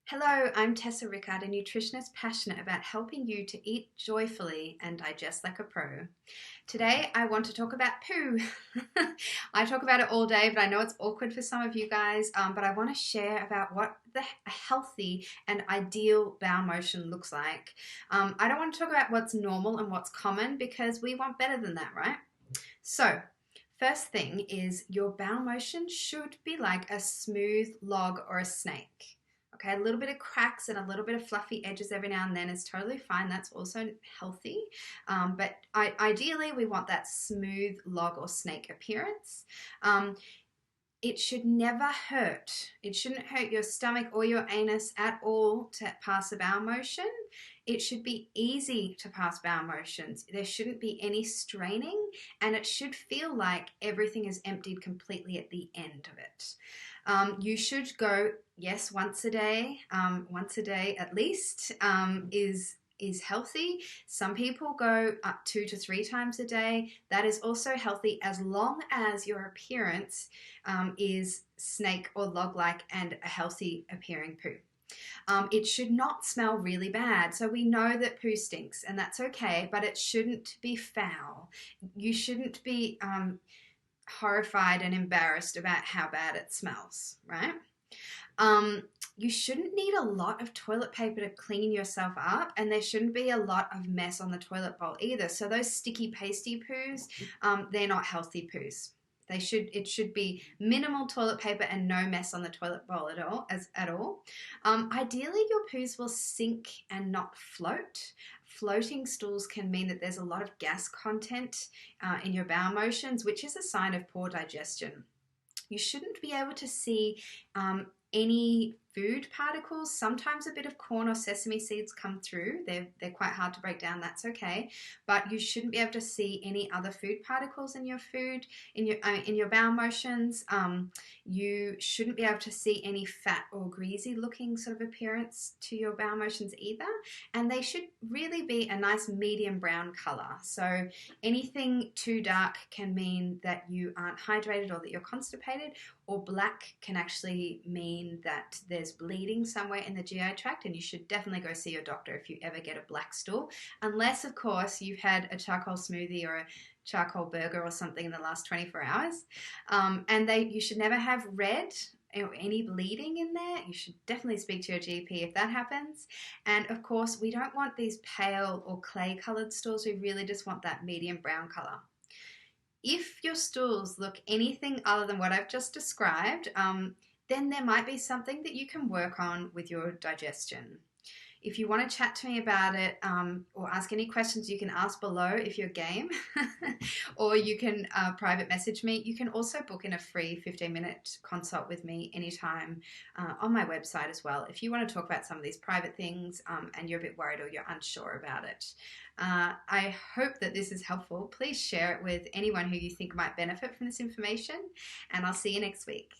Hello, I'm Tessa Rickard, a nutritionist passionate about helping you to eat joyfully and digest like a pro. Today, I want to talk about poo. I talk about it all day, but I know it's awkward for some of you guys. But I want to share about what the healthy and ideal bowel motion looks like. I don't want to talk about what's normal and what's common because we want better than that, right? So, first thing is your bowel motion should be like a smooth log or a snake. Okay, a little bit of cracks and a little bit of fluffy edges every now and then is totally fine. That's also healthy. But ideally, we want that smooth log or snake appearance. It should never hurt. It shouldn't hurt your stomach or your anus at all to pass a bowel motion. It should be easy to pass bowel motions. There shouldn't be any straining, and it should feel like everything is emptied completely at the end of it. You should go, yes, once a day at least is healthy. Some people go up 2 to 3 times a day. That is also healthy as long as your appearance is snake or log-like and a healthy appearing poo. It should not smell really bad. So we know that poo stinks and that's okay, but it shouldn't be foul. You shouldn't be horrified and embarrassed about how bad it smells, right? You shouldn't need a lot of toilet paper to clean yourself up, and there shouldn't be a lot of mess on the toilet bowl either. So those sticky pasty poos, they're not healthy poos. It should be minimal toilet paper and no mess on the toilet bowl at all. Ideally, your poos will sink and not float. Floating stools can mean that there's a lot of gas content in your bowel motions, which is a sign of poor digestion. You shouldn't be able to see any food particles. Sometimes a bit of corn or sesame seeds come through. They're quite hard to break down. That's okay. But you shouldn't be able to see any other food particles in your food, in your bowel motions. You shouldn't be able to see any fat or greasy looking sort of appearance to your bowel motions either. And they should really be a nice medium brown color. So anything too dark can mean that you aren't hydrated or that you're constipated, or black can actually mean that there's bleeding somewhere in the GI tract, and you should definitely go see your doctor if you ever get a black stool, unless of course you've had a charcoal smoothie or a charcoal burger or something in the last 24 hours. You should never have red or any bleeding in there. You should definitely speak to your GP if that happens. And of course, we don't want these pale or clay colored stools. We really just want that medium brown color. If your stools look anything other than what I've just described, then there might be something that you can work on with your digestion. If you want to chat to me about it or ask any questions, you can ask below if you're game, or you can private message me. You can also book in a free 15-minute consult with me anytime on my website as well if you want to talk about some of these private things and you're a bit worried or you're unsure about it. I hope that this is helpful. Please share it with anyone who you think might benefit from this information, and I'll see you next week.